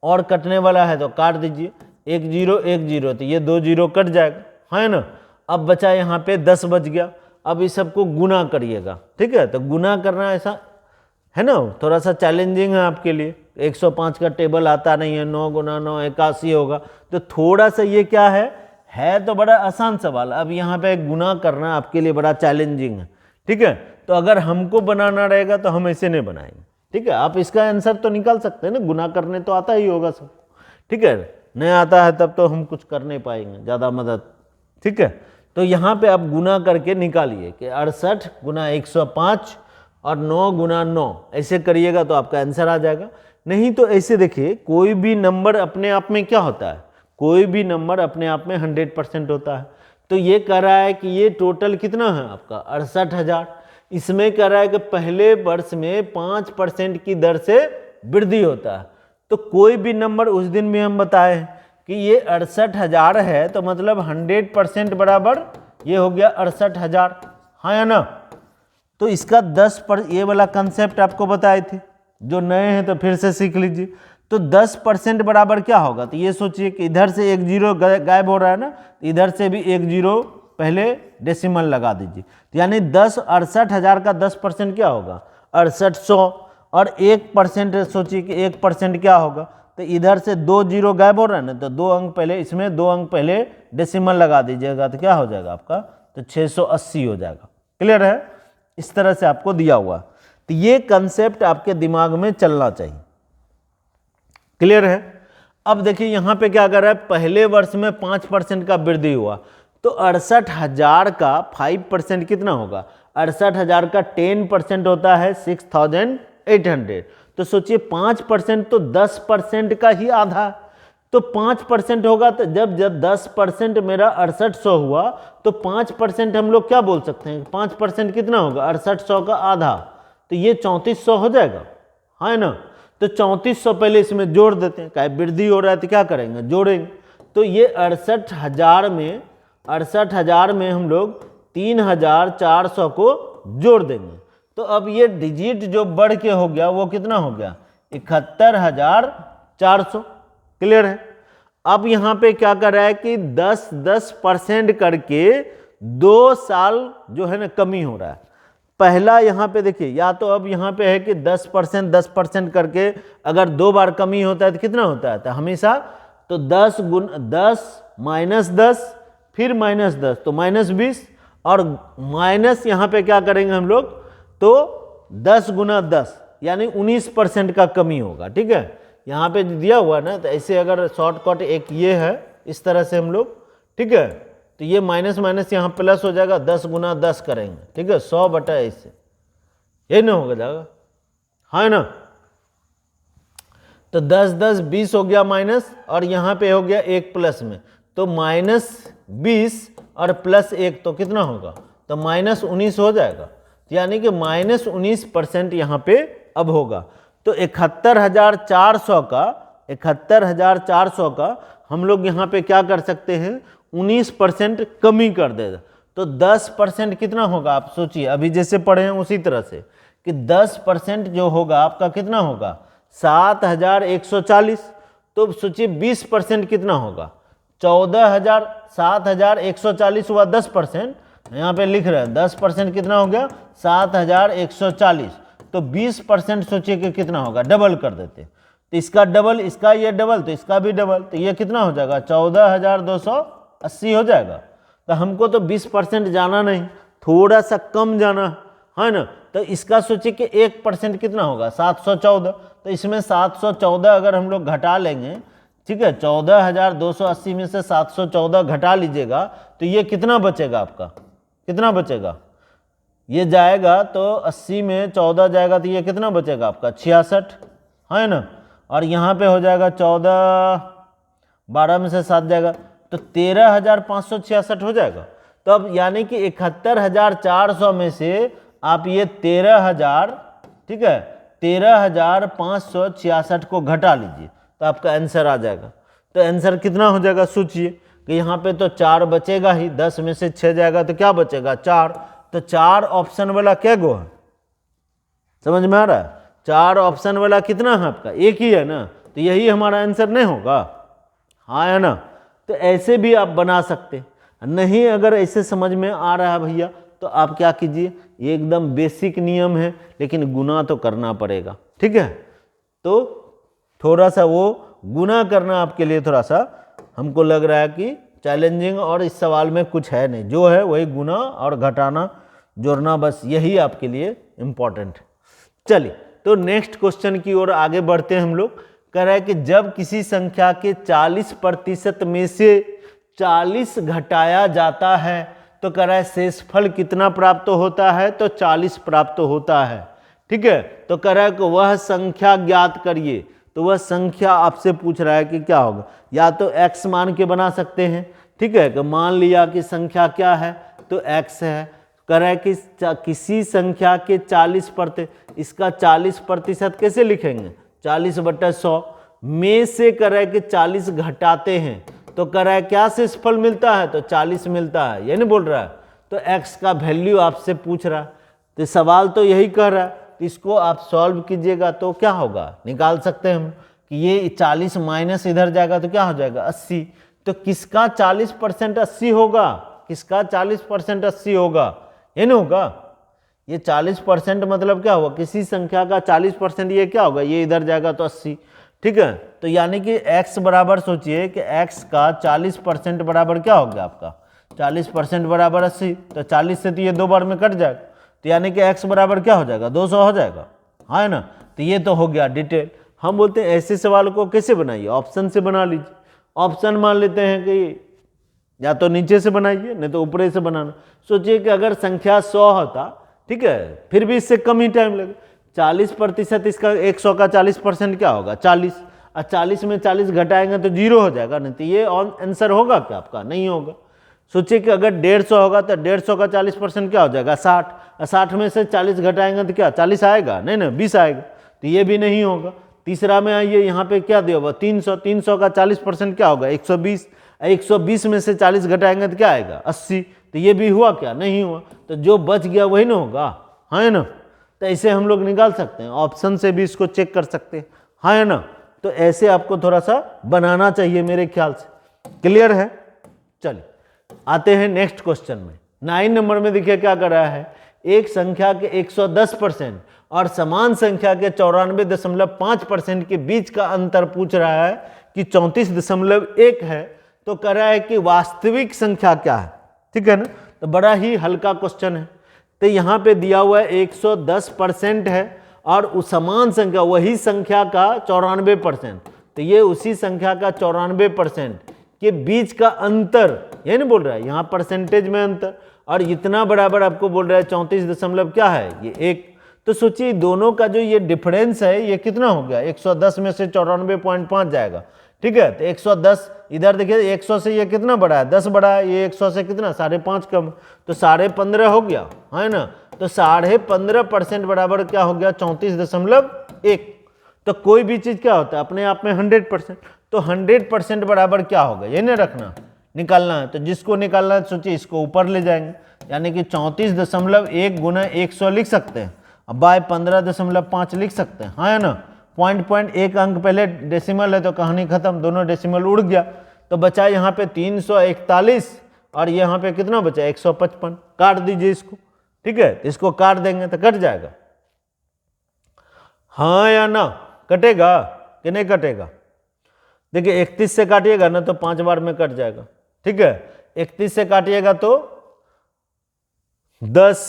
और कटने वाला है तो काट दीजिए, 1 जीरो 1 जीरो, तो ये 2 जीरो कट जाएगा, है ना। अब बचा यहाँ पे 10 बच गया। अब इस सबको गुना करिएगा, ठीक है। तो गुना करना ऐसा है ना, थोड़ा सा चैलेंजिंग है आपके लिए। 105 का टेबल आता नहीं है, 9 गुना 9 81 होगा, तो थोड़ा सा ये क्या है तो बड़ा आसान सवाल। अब यहाँ पे गुना करना आपके लिए बड़ा चैलेंजिंग है, ठीक है। तो अगर हमको बनाना रहेगा तो हम ऐसे नहीं बनाएंगे, ठीक है। आप इसका आंसर तो निकाल सकते हैं ना, गुना करने तो आता ही होगा सबको, ठीक है। नहीं आता है तब तो हम कुछ कर नहीं पाएंगे ज़्यादा मदद, ठीक है। तो यहाँ पे आप गुना करके निकालिए कि 68 गुना 105 और 9 गुना 9, ऐसे करिएगा तो आपका आंसर आ जाएगा। नहीं तो ऐसे देखिए, कोई भी नंबर अपने आप में क्या होता है, कोई भी नंबर अपने आप में 100% होता है। तो ये कह रहा है कि ये टोटल कितना है आपका 68,000, इसमें कह रहा है कि पहले वर्ष में 5% की दर से वृद्धि होता है। तो कोई भी नंबर, उस दिन भी हम बताए कि ये 68,000 है, तो मतलब 100% बराबर ये हो गया 68,000, हाँ या ना। तो इसका 10% ये वाला कंसेप्ट आपको बताए थे, जो नए हैं तो फिर से सीख लीजिए। तो 10% बराबर क्या होगा, तो ये सोचिए कि इधर से 1 जीरो गायब हो रहा है ना, तो इधर से भी 1 जीरो पहले डेसिमल लगा दीजिए, तो यानी 68,000 का 10% क्या होगा 6800, और 1% सोचिए कि 1% क्या होगा, तो इधर से 2 जीरो गायब हो रहा है ना, तो 2 अंक पहले, इसमें 2 अंक पहले डेसिमल लगा दीजिएगा, तो क्या हो जाएगा आपका, तो 680 हो जाएगा। क्लियर है, इस तरह से आपको दिया हुआ। तो ये कंसेप्ट आपके दिमाग में चलना चाहिए, क्लियर है। अब देखिए यहाँ पे क्या कर रहा है, पहले वर्ष में 5% का वृद्धि हुआ, तो 68,000 का 5% कितना होगा, 68,000 का 10% होता है 6,800। तो सोचिए 5% तो 10% का ही आधा, तो 5% होगा, तो जब 10% मेरा 6800 हुआ, तो 5% हम लोग क्या बोल सकते हैं, 5% कितना होगा 6800 का आधा, तो ये 3400 हो जाएगा, है ना। तो 3400 पहले इसमें जोड़ देते हैं, क्या वृद्धि हो रहा है तो क्या करेंगे, जोड़ेंगे। तो ये 68,000 में हम लोग 3,400 को जोड़ देंगे। तो अब ये डिजिट जो बढ़ के हो गया वो कितना हो गया 71,400। क्लियर है। अब यहाँ पे क्या कर रहा है कि 10% करके 2 साल जो है ना कमी हो रहा है। पहला यहाँ पे देखिए, या तो अब यहाँ पे है कि 10% करके अगर 2 बार कमी होता है तो कितना होता है, तो हमेशा तो 10 माइनस 10 फिर माइनस 10 तो माइनस 20, और माइनस यहाँ पे क्या करेंगे हम लोग, तो 10 गुना 10 यानी 19% का कमी होगा। ठीक है, यहाँ पे दिया हुआ ना, तो ऐसे अगर शॉर्टकट एक ये है, इस तरह से हम लोग, ठीक है, तो ये माइनस माइनस यहाँ प्लस हो जाएगा, 10 गुना 10 करेंगे, ठीक है, 100 बटा इससे, ये ना होगा जाएगा, हाँ ना। तो 10 10 20 हो गया माइनस, और यहाँ पे हो गया 1 प्लस में, तो -20 और +1 तो कितना होगा, तो -19 हो जाएगा। यानी कि -19% यहाँ पे अब होगा। तो 71,400 का हम लोग यहाँ पे क्या कर सकते हैं, 19% कमी कर देगा। तो 10% कितना होगा, आप सोचिए, अभी जैसे पढ़े हैं उसी तरह से, कि 10% जो होगा आपका कितना होगा, 7,140। तो सोचिए 20% कितना होगा, 14,000। 7,140 हुआ 10%, यहाँ पे लिख रहे हैं 10% कितना हो गया, 7,140। तो 20% सोचिए कि कितना होगा, डबल कर देते, तो इसका डबल, इसका ये डबल, तो इसका भी डबल, तो ये कितना हो जाएगा, 14,280 हो जाएगा। तो हमको तो 20% जाना नहीं, थोड़ा सा कम जाना है ना। तो इसका सोचिए कि 1% कितना होगा, 714। तो इसमें 714 अगर हम लोग घटा लेंगे, ठीक है, 14,280 में से 714 घटा लीजिएगा, तो ये कितना बचेगा आपका, कितना बचेगा, ये जाएगा तो 80 में 14 जाएगा, तो ये कितना बचेगा आपका, 66, है ना। और यहाँ पे हो जाएगा 14, 12 में से 7 जाएगा, तो 13,566 हो जाएगा। तो अब यानी कि 71,400 में से आप ये 13,000, ठीक है, 13,566 को घटा लीजिए, तो आपका आंसर आ जाएगा। तो आंसर कितना हो जाएगा, सोचिए कि यहाँ पे तो 4 बचेगा ही, 10 में से 6 जाएगा तो क्या बचेगा, 4। तो 4 ऑप्शन वाला क्या गो है, समझ में आ रहा है, 4 ऑप्शन वाला कितना है आपका, एक ही है ना, तो यही हमारा आंसर नहीं होगा, हाँ है ना। तो ऐसे भी आप बना सकते, नहीं अगर ऐसे समझ में आ रहा है भैया, तो आप क्या कीजिए, ये एकदम बेसिक नियम है, लेकिन गुना तो करना पड़ेगा, ठीक है। तो थोड़ा सा वो गुना करना आपके लिए थोड़ा सा हमको लग रहा है कि चैलेंजिंग, और इस सवाल में कुछ है नहीं, जो है वही गुना और घटाना जोड़ना, बस यही आपके लिए इम्पॉर्टेंट है। चलिए तो नेक्स्ट क्वेश्चन की ओर आगे बढ़ते हैं हम लोग। कह रहा है कि जब किसी संख्या के 40% में से 40 घटाया जाता है तो कह रहा है शेषफल कितना प्राप्त होता है, तो 40 प्राप्त होता है, ठीक है। तो कह रहा है कि वह संख्या ज्ञात करिए, तो वह संख्या आपसे पूछ रहा है कि क्या होगा, या तो x मान के बना सकते हैं, ठीक है, कि मान लिया कि संख्या क्या है, तो x है। कह रहा है कि किसी संख्या के 40%, इसका 40% कैसे लिखेंगे, 40/100 में से कह रहा है कि 40 घटाते हैं, तो कह रहा है क्या शेषफल मिलता है, तो 40 मिलता है, ये नहीं बोल रहा है। तो x का वैल्यू आपसे पूछ रहा है, तो सवाल तो यही कर रहा है, तो इसको आप सॉल्व कीजिएगा तो क्या होगा, निकाल सकते हैं हम कि ये 40 माइनस इधर जाएगा तो क्या हो जाएगा, 80। तो किसका 40% 80 होगा, किसका 40% 80 होगा, ये नहीं होगा, ये 40% मतलब क्या होगा, किसी संख्या का 40% ये क्या होगा, ये इधर जाएगा तो 80, ठीक है। तो यानी कि x बराबर, सोचिए कि x का 40% बराबर क्या हो गया आपका, 40% बराबर 80, तो 40 से तो ये 2 बार में कट जाएगा, तो यानी कि x बराबर क्या हो जाएगा, 200 हो जाएगा, हाँ है ना। तो ये तो हो गया डिटेल। हम बोलते हैं ऐसे सवाल को कैसे बनाइए, ऑप्शन से बना लीजिए। ऑप्शन मान लेते हैं कि या तो नीचे से बनाइए, नहीं तो ऊपर से बनाना। सोचिए कि अगर संख्या 100 होता, ठीक है, फिर भी इससे कम ही टाइम लगे, 40% इसका 100 का 40% क्या होगा, 40, और 40 में 40 घटाएंगे तो 0 हो जाएगा, नहीं तो ये आंसर होगा क्या आपका, नहीं होगा। सोचिए कि अगर 150 होगा तो 150 का 40% क्या हो जाएगा, 60, और 60 में से 40 घटाएंगे तो क्या 40 आएगा, नहीं ना 20 आएगा, तो ये भी नहीं होगा। तीसरा में आइए, यहाँ पे क्या दिया हुआ, 300, 300 का 40% क्या होगा, 120, 120 में से 40 घटाएंगे तो क्या आएगा, 80, तो ये भी हुआ क्या, नहीं हुआ। तो जो बच गया वही ना होगा, हाँ है ना। तो ऐसे हम लोग निकाल सकते हैं, ऑप्शन से भी इसको चेक कर सकते हैं, हाँ है ना। तो ऐसे आपको थोड़ा सा बनाना चाहिए मेरे ख्याल से, क्लियर है। चलिए आते हैं नेक्स्ट क्वेश्चन में। 9 नंबर में देखिए क्या कर रहा है, एक संख्या के 110% और समान संख्या के 94.5% के बीच का अंतर पूछ रहा है कि 34.1 है, तो कह रहा है कि वास्तविक संख्या क्या है, ठीक है ना। तो बड़ा ही हल्का क्वेश्चन है। तो यहाँ पे दिया हुआ है 110% है और उस समान संख्या वही संख्या का 94%, तो ये उसी संख्या का 94% के बीच का अंतर, ये नहीं बोल रहा है यहाँ परसेंटेज में अंतर, और इतना बराबर आपको बोल रहा है 34 दशमलव क्या है ये 1। तो सोचिए दोनों का जो ये डिफरेंस है ये कितना हो गया, 110 में से 94.5 जाएगा, ठीक है। तो 110 इधर देखिए 100 से ये कितना बड़ा है, 10 बड़ा है, ये 100 से कितना 5.5 कम, तो 15.5 हो गया, है ना। तो 15.5% बराबर क्या हो गया 34.1। तो कोई भी चीज क्या होता है अपने आप में 100%, तो 100% बराबर क्या होगा ये नहीं रखना, निकालना है। तो जिसको निकालना है सोचिए इसको ऊपर ले जाएंगे, यानी कि 34.1 गुना 100 लिख सकते हैं, अब बाय 15.5 लिख सकते हैं, हाँ है ना। पॉइंट 1 अंक पहले डेसिमल है तो कहानी खत्म, दोनों डेसिमल उड़ गया, तो बचा यहाँ पे 341 और यहाँ पे कितना बचा 155। काट दीजिए इसको, ठीक है, इसको काट देंगे तो कट जाएगा, हाँ या ना, कटेगा कि नहीं कटेगा। देखिए 31 से काटिएगा ना तो 5 बार में कट जाएगा, ठीक है। 31 से काटिएगा तो 10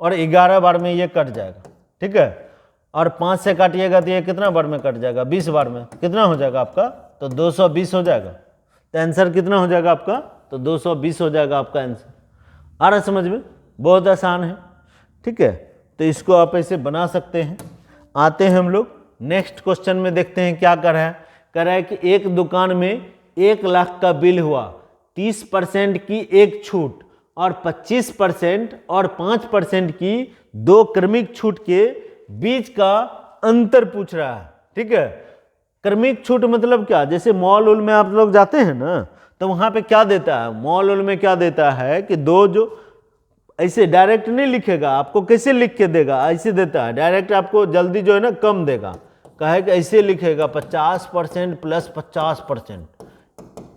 और 11 बार में ये कट जाएगा, ठीक है। और 5 से काटिएगा तो ये कितना बार में कट जाएगा 20 बार में, कितना हो जाएगा आपका तो 220 हो जाएगा। तो आंसर कितना हो जाएगा आपका तो 220 हो जाएगा आपका आंसर। आ रहा समझ में, बहुत आसान है, ठीक है। तो इसको आप ऐसे बना सकते हैं। आते हैं हम लोग नेक्स्ट क्वेश्चन में, देखते हैं क्या कर रहा है। कह रहा है कि एक दुकान में 1 लाख का बिल हुआ, 30% की एक छूट और 25% और 5% की 2 क्रमिक छूट के बीच का अंतर पूछ रहा है, ठीक है। क्रमिक छूट मतलब क्या, जैसे मॉल उल में आप लोग जाते हैं ना तो वहां पे क्या देता है, मॉल उल में क्या देता है कि दो जो ऐसे डायरेक्ट नहीं लिखेगा, आपको कैसे लिख के देगा, ऐसे देता है डायरेक्ट, आपको जल्दी जो है ना कम देगा, कहे कि ऐसे लिखेगा 50% प्लस 50%,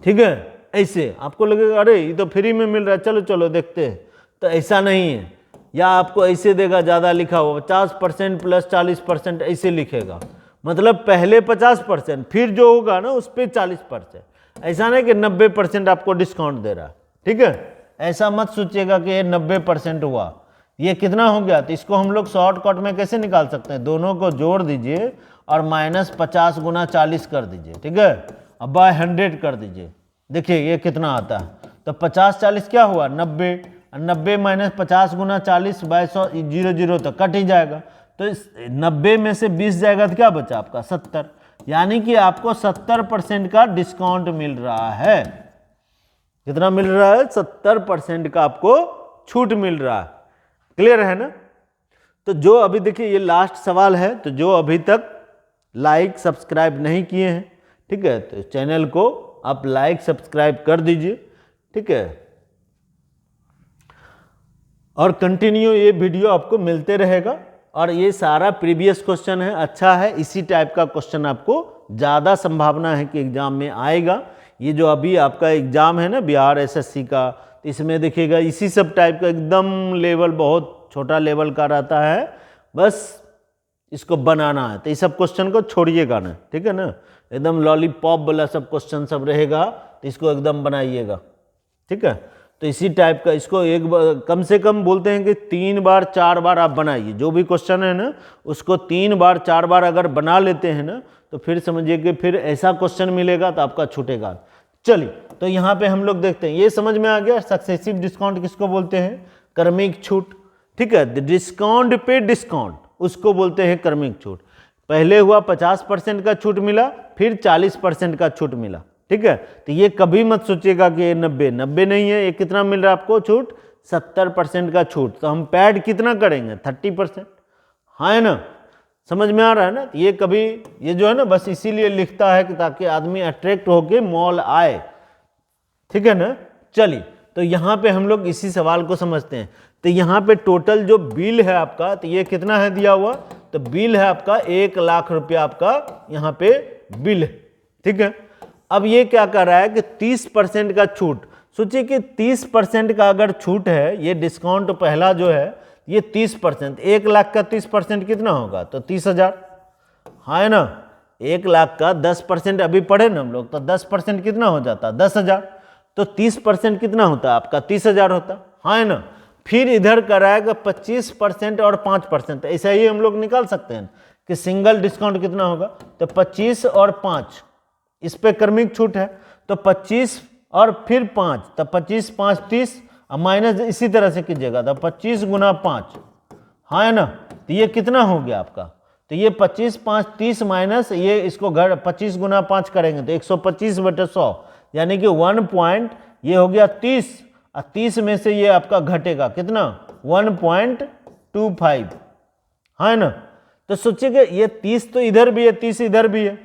ठीक है। ऐसे आपको लगेगा अरे ये तो फ्री में मिल रहा है, चलो चलो देखते हैं, तो ऐसा नहीं है। या आपको ऐसे देगा, ज़्यादा लिखा हुआ 50% प्लस 40% ऐसे लिखेगा, मतलब पहले 50% फिर जो होगा ना उस पर 40%, ऐसा नहीं कि 90% आपको डिस्काउंट दे रहा है, ठीक है। ऐसा मत सोचिएगा कि ये 90% हुआ, ये कितना हो गया। तो इसको हम लोग शॉर्टकट में कैसे निकाल सकते हैं, दोनों को जोड़ दीजिए और -50 गुना 40 कर दीजिए, ठीक है। अब बाय 100 कर दीजिए, देखिए ये कितना आता है। तो 50-40 क्या हुआ 90, 90 - 50 गुना 40 बाय 100 0 तो कट ही जाएगा। तो इस 90 में से 20 जाएगा तो क्या बचा आपका 70, यानी कि आपको 70% का डिस्काउंट मिल रहा है। कितना मिल रहा है 70% का आपको छूट मिल रहा है। क्लियर है ना। तो जो अभी देखिए ये लास्ट सवाल है, तो जो अभी तक लाइक सब्सक्राइब नहीं किए हैं, ठीक है, तो चैनल को आप लाइक सब्सक्राइब कर दीजिए, ठीक है। और कंटिन्यू ये वीडियो आपको मिलते रहेगा। और ये सारा प्रीवियस क्वेश्चन है, अच्छा है, इसी टाइप का क्वेश्चन आपको ज़्यादा संभावना है कि एग्जाम में आएगा। ये जो अभी आपका एग्जाम है ना बिहार एसएससी का, तो इसमें देखिएगा इसी सब टाइप का एकदम लेवल बहुत छोटा लेवल का रहता है, बस इसको बनाना है। तो इस सब क्वेश्चन को छोड़िएगा ना, ठीक है ना, एकदम लॉलीपॉप वाला सब क्वेश्चन सब रहेगा, तो इसको एकदम बनाइएगा, ठीक है। तो इसी टाइप का इसको एक बार कम से कम बोलते हैं कि 3 बार 4 बार आप बनाइए, जो भी क्वेश्चन है ना उसको 3 बार 4 बार अगर बना लेते हैं ना तो फिर समझिए कि फिर ऐसा क्वेश्चन मिलेगा तो आपका छूटेगा। चलिए तो यहाँ पे हम लोग देखते हैं, ये समझ में आ गया सक्सेसिव डिस्काउंट किसको बोलते हैं, क्रमिक छूट, ठीक है। डिस्काउंट पे डिस्काउंट उसको बोलते हैं क्रमिक छूट। पहले हुआ 50% का छूट मिला, फिर 40% का छूट मिला, ठीक है। तो ये कभी मत सोचिएगा कि ये 90 नहीं है, ये कितना मिल रहा है आपको छूट 70% का छूट। तो हम पैड कितना करेंगे 30%, हाँ है ना, समझ में आ रहा है ना। ये कभी ये जो है ना बस इसीलिए लिखता है कि ताकि आदमी अट्रैक्ट होके मॉल आए, ठीक है ना। चलिए तो यहाँ पे हम लोग इसी सवाल को समझते हैं। तो यहाँ पे टोटल जो बिल है आपका, तो ये कितना है दिया हुआ, तो बिल है आपका 1 लाख रुपया आपका यहाँ पे बिल है, ठीक है। अब ये क्या कर रहा है कि 30% का छूट, सोचिए कि 30% का अगर छूट है, ये डिस्काउंट पहला जो है ये 30%, 1 लाख का 30% कितना होगा तो 30,000, हाँ है ना। 1 लाख का 10% अभी पढ़े ना हम लोग, तो 10% कितना हो जाता 10,000, तो 30% कितना होता आपका 30,000 होता, हाँ है ना। फिर इधर कराएगा 25% और 5%, ऐसा ही हम लोग निकाल सकते हैं कि सिंगल डिस्काउंट कितना होगा, तो 25 और 5 इस पे क्रमिक छूट है, तो तो 25 और फिर 5, तो 25 5 30 और माइनस इसी तरह से कीजिएगा, तो 25 गुना 5, हाँ है ना। तो ये कितना हो गया आपका, तो ये 25 5 30 माइनस ये इसको घर 25 गुना 5 करेंगे तो 125/100, यानी कि 1 पॉइंट ये हो गया 30, और 30 में से ये आपका घटेगा कितना 1.25, है ना। तो सोचिएगा ये 30 तो इधर भी है 30 इधर भी है,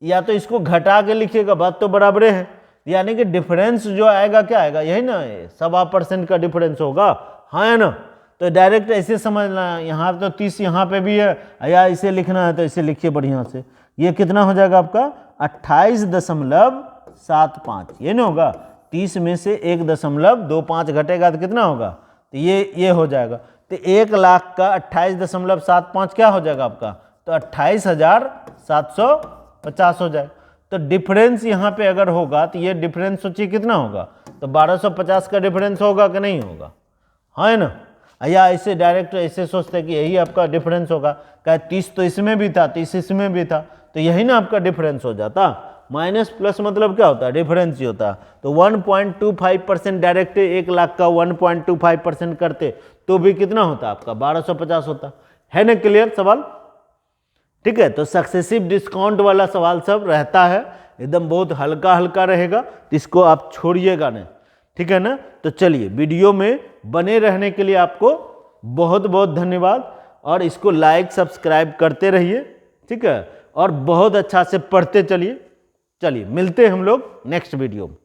या तो इसको घटा के लिखिएगा, बात तो बराबर है, यानी कि डिफरेंस जो आएगा क्या आएगा, यही ना 1.25% का डिफरेंस होगा, हाँ है ना। तो डायरेक्ट ऐसे समझना है, यहाँ तो 30 यहाँ पे भी है, या इसे लिखना है तो इसे लिखिए बढ़िया से। ये कितना हो जाएगा आपका 28.75, ये नहीं होगा, 30 में से 1.25 घटेगा तो कितना होगा, तो ये हो जाएगा। तो 1 लाख का 28.75 क्या हो जाएगा आपका, तो 28,750 हो जाएगा। तो डिफरेंस यहाँ पे अगर होगा तो ये डिफरेंस सोचिए कितना होगा, तो 1250 का डिफरेंस होगा कि नहीं होगा, हाँ है ना। या ऐसे डायरेक्ट ऐसे सोचते हैं कि यही आपका डिफरेंस होगा, क्या 30 तो इसमें भी था 30 इसमें भी था, तो यही ना आपका डिफरेंस हो जाता। माइनस प्लस मतलब क्या होता है, डिफरेंस ही होता है। तो 1.25% डायरेक्ट 1 लाख का 1.25% करते तो भी कितना होता आपका 1250 होता है ना। क्लियर सवाल, ठीक है। तो सक्सेसिव डिस्काउंट वाला सवाल सब रहता है, एकदम बहुत हल्का हल्का रहेगा, तो इसको आप छोड़िएगा नहीं, ठीक है ना। तो चलिए वीडियो में बने रहने के लिए आपको बहुत बहुत धन्यवाद, और इसको लाइक सब्सक्राइब करते रहिए, ठीक है, और बहुत अच्छा से पढ़ते चलिए। चलिए मिलते हैं हम लोग नेक्स्ट वीडियो में।